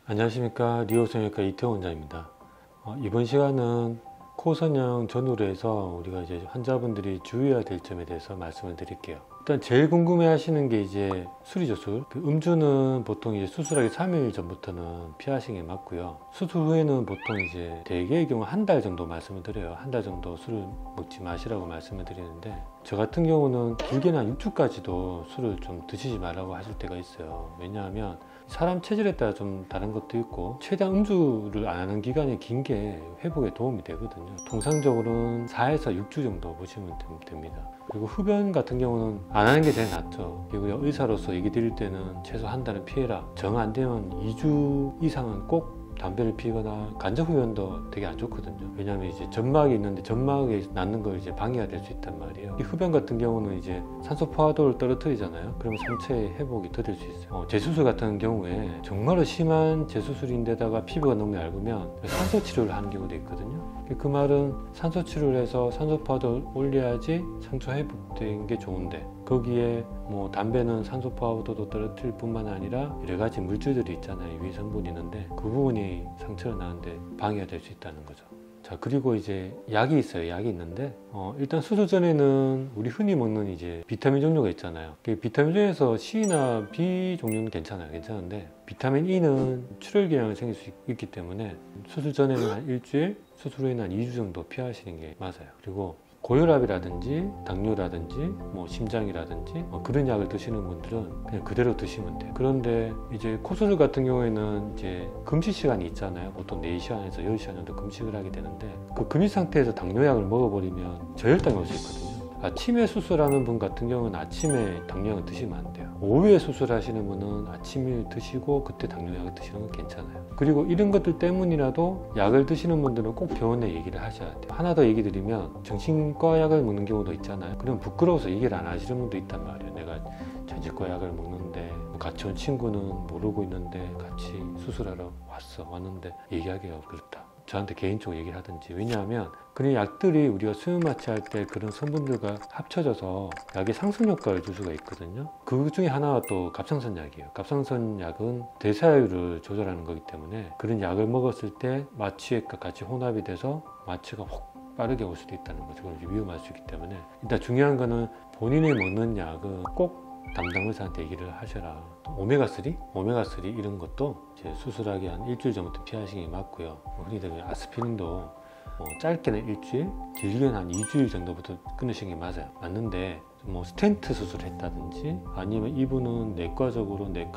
안녕하십니까. 리오성형외과 이태원 원장입니다. 이번 시간은 코선형 전후로 해서 우리가 이제 환자분들이 주의해야 될 점에 대해서 말씀을 드릴게요. 일단 제일 궁금해 하시는 게 이제 술이죠. 그 음주는 보통 이제 수술하기 3일 전부터는 피하시는 게 맞고요. 수술 후에는 보통 이제 대개의 경우 한 달 정도 말씀을 드려요. 한 달 정도 술을 먹지 마시라고 말씀을 드리는데, 저 같은 경우는 길게는 한 6주까지도 술을 좀 드시지 말라고 하실 때가 있어요. 왜냐하면 사람 체질에 따라 좀 다른 것도 있고, 최대한 음주를 안 하는 기간이 긴 게 회복에 도움이 되거든요. 통상적으로는 4에서 6주 정도 보시면 됩니다. 그리고 흡연 같은 경우는 안 하는 게 제일 낫죠. 그리고 의사로서 얘기 드릴 때는 최소 한 달은 피해라. 정 안 되면 2주 이상은 꼭 담배를 피거나 간접 흡연도 되게 안 좋거든요. 왜냐하면 이제 점막이 있는데 점막에 낳는 걸 이제 방해가 될 수 있단 말이에요. 이 흡연 같은 경우는 이제 산소 포화도를 떨어뜨리잖아요. 그러면 상체의 회복이 더딜 수 있어요. 재수술 같은 경우에 정말로 심한 재수술인데다가 피부가 너무 얇으면 산소 치료를 하는 경우도 있거든요. 그 말은 산소 치료를 해서 산소 포화도를 올려야지 상처 회복된 게 좋은데, 거기에 뭐 담배는 산소 포화도도 떨어뜨릴 뿐만 아니라 여러 가지 물질들이 있잖아요. 유해 성분이 있는데 그 부분이 상처를 나는데 방해가 될 수 있다는 거죠. 자, 그리고 이제 약이 있어요. 약이 있는데 일단 수술 전에는 우리 흔히 먹는 이제 비타민 종류가 있잖아요. 비타민 중에서 C나 B 종류는 괜찮은데 비타민 E는 출혈 경향이 생길 수 있기 때문에 수술 전에는 한 일주일, 수술 후에는 한 2주 정도 피하시는 게 맞아요. 그리고 고혈압이라든지 당뇨라든지 뭐 심장이라든지 그런 약을 드시는 분들은 그냥 그대로 드시면 돼요. 그런데 이제 코수술 같은 경우에는 이제 금식 시간이 있잖아요. 보통 4시간에서 10시간 정도 금식을 하게 되는데, 그 금식 상태에서 당뇨약을 먹어버리면 저혈당이 올 수 있거든요. 아침에 수술하는 분 같은 경우는 아침에 당뇨약을 드시면 안 돼요. 오후에 수술하시는 분은 아침에 드시고 그때 당뇨약을 드시는 건 괜찮아요. 그리고 이런 것들 때문이라도 약을 드시는 분들은 꼭 병원에 얘기를 하셔야 돼요. 하나 더 얘기 드리면, 정신과 약을 먹는 경우도 있잖아요. 그럼 부끄러워서 얘기를 안 하시는 분도 있단 말이에요. 내가 정신과 약을 먹는데 같이 온 친구는 모르고 있는데 같이 수술하러 왔는데 얘기하기가 그렇다. 저한테 개인적으로 얘기를 하든지. 왜냐하면 그런 약들이 우리가 수면 마취할 때 그런 성분들과 합쳐져서 약의 상승 효과를 줄 수가 있거든요. 그 중에 하나가 또 갑상선 약이에요. 갑상선 약은 대사율을 조절하는 거기 때문에 그런 약을 먹었을 때 마취액과 같이 혼합이 돼서 마취가 확 빠르게 올 수도 있다는 거죠. 그럼 위험할 수 있기 때문에 일단 중요한 거는 본인이 먹는 약은 꼭 담당 의사한테 얘기를 하셔라. 오메가3 이런 것도 이제 수술하기 한 일주일 전부터 피하시는 게 맞고요. 흔히들 아스피린도 짧게는 일주일, 길게는 한 2주일 정도부터 끊으시는 게 맞는데, 뭐 스텐트 수술을 했다든지 아니면 이분은 내과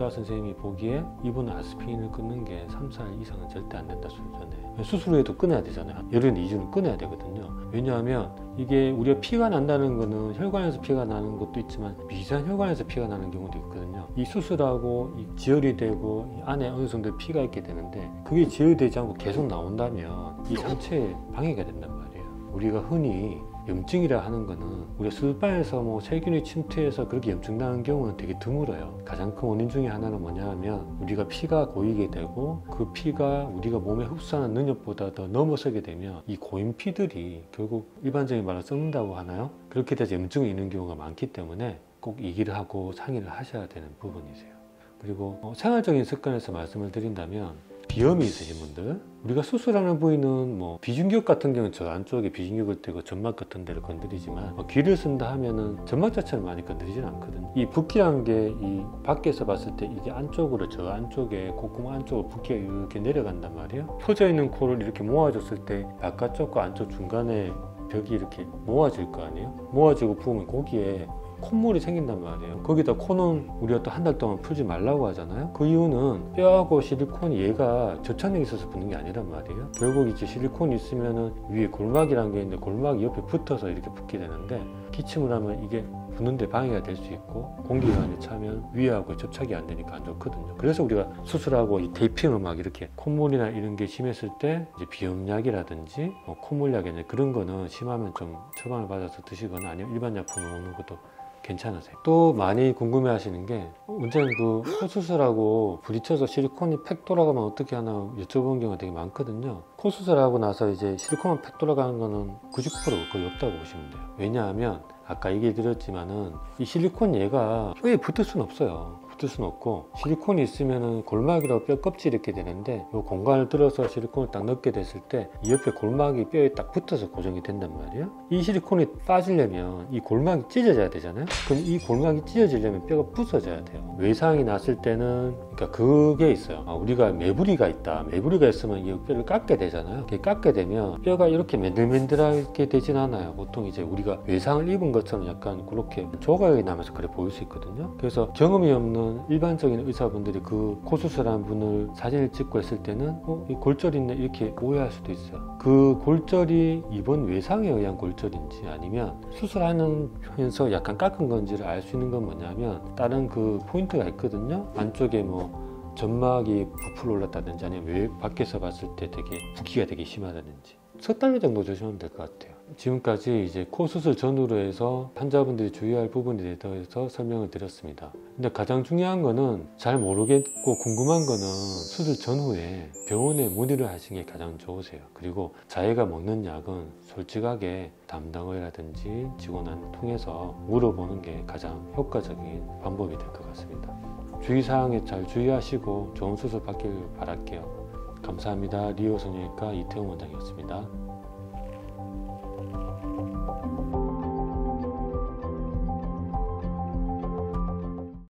선생님이 보기에 이분은 아스피린을 끊는 게 3, 4일 이상은 절대 안 된다. 수술 전에 수술 후에도 끊어야 되잖아요. 열흘 2주는 끊어야 되거든요. 왜냐하면 이게 우리가 피가 난다는 거는 혈관에서 피가 나는 것도 있지만 미세한 혈관에서 피가 나는 경우도 있거든요. 이 수술하고 지혈이 되고 이 안에 어느 정도 피가 있게 되는데, 그게 지혈되지 않고 계속 나온다면 이 상체에 방해가 된단 말이에요. 우리가 흔히 염증이라 하는 거는 우리가 수술방에서 뭐 세균이 침투해서 그렇게 염증 나는 경우는 되게 드물어요. 가장 큰 원인 중에 하나는 뭐냐 하면, 우리가 피가 고이게 되고 그 피가 우리가 몸에 흡수하는 능력보다 더 넘어서게 되면 이 고인 피들이 결국 일반적인 말로 썩는다고 하나요? 그렇게 돼서 염증이 있는 경우가 많기 때문에 꼭 얘기를 하고 상의를 하셔야 되는 부분이세요. 그리고 생활적인 습관에서 말씀을 드린다면, 비염이 있으신 분들, 우리가 수술하는 부위는 뭐 비중격 같은 경우는 저 안쪽에 비중격을 떼고 점막 같은 데를 건드리지만, 귀를 쓴다 하면은 점막 자체를 많이 건드리진 않거든요. 이 붓기란 게 이 밖에서 봤을 때 이게 안쪽으로, 저 안쪽에 콧구멍 안쪽으로 붓기가 이렇게 내려간단 말이에요. 펴져 있는 코를 이렇게 모아줬을 때 바깥쪽과 안쪽 중간에 벽이 이렇게 모아질 거 아니에요. 모아지고 부으면 거기에 콧물이 생긴단 말이에요. 거기다 코는 우리가 또 한 달 동안 풀지 말라고 하잖아요. 그 이유는 뼈하고 실리콘이 얘가 접착력이 있어서 붙는 게 아니란 말이에요. 결국 이제 실리콘이 있으면은 위에 골막이라는 게 있는데 골막이 옆에 붙어서 이렇게 붙게 되는데, 기침을 하면 이게 붙는데 방해가 될 수 있고 공기가 안에 차면 위하고 접착이 안 되니까 안 좋거든요. 그래서 우리가 수술하고 이 테이핑을 막 이렇게 콧물이나 이런 게 심했을 때 이제 비염약이라든지 콧물약이나 그런 거는 심하면 좀 처방을 받아서 드시거나 아니면 일반 약품을 먹는 것도 괜찮으세요. 또 많이 궁금해 하시는 게, 원장님 그 코 수술하고 부딪혀서 실리콘이 팩 돌아가면 어떻게 하나 여쭤보는 경우가 되게 많거든요. 코 수술하고 나서 이제 실리콘만 팩 돌아가는 거는 90% 거의 없다고 보시면 돼요. 왜냐하면 아까 얘기 드렸지만은 이 실리콘 얘가 뼈에 붙을 수는 없어요. 붙을 수는 없고, 실리콘이 있으면은 골막이라고 뼈 껍질이 이렇게 되는데 이 공간을 뚫어서 실리콘을 딱 넣게 됐을 때 이 옆에 골막이 뼈에 딱 붙어서 고정이 된단 말이에요. 이 실리콘이 빠지려면 이 골막이 찢어져야 되잖아요. 그럼 이 골막이 찢어지려면 뼈가 부서져야 돼요. 외상이 났을 때는 그러니까 그게 있어요. 우리가 매부리가 있다. 매부리가 있으면 이 뼈를 깎게 되잖아요. 이렇게 깎게 되면 뼈가 이렇게 맨들맨들하게 되진 않아요. 보통 이제 우리가 외상을 입은 것처럼 약간 그렇게 조각이 나면서 그래 보일 수 있거든요. 그래서 경험이 없는 일반적인 의사분들이 그 코 수술한 분을 사진을 찍고 했을 때는 이 골절 있네 이렇게 오해할 수도 있어요. 그 골절이 이번 외상에 의한 골절인지 아니면 수술하면서 약간 깎은 건지를 알 수 있는 건 뭐냐면 다른 그 포인트가 있거든요. 안쪽에 뭐 점막이 부풀어 올랐다든지 아니면 외 밖에서 봤을 때 되게 붓기가 되게 심하다든지 석 달 정도 조심하면 될 것 같아요. 지금까지 이제 코 수술 전후로 해서 환자분들이 주의할 부분에 대해서 설명을 드렸습니다. 근데 가장 중요한 거는 잘 모르겠고 궁금한 거는 수술 전후에 병원에 문의를 하시는 게 가장 좋으세요. 그리고 자기가 먹는 약은 솔직하게 담당의라든지 직원을 통해서 물어보는 게 가장 효과적인 방법이 될 것 같습니다. 주의사항에 잘 주의하시고 좋은 수술 받길 바랄게요. 감사합니다. 리오 성형외과 이태용 원장이었습니다.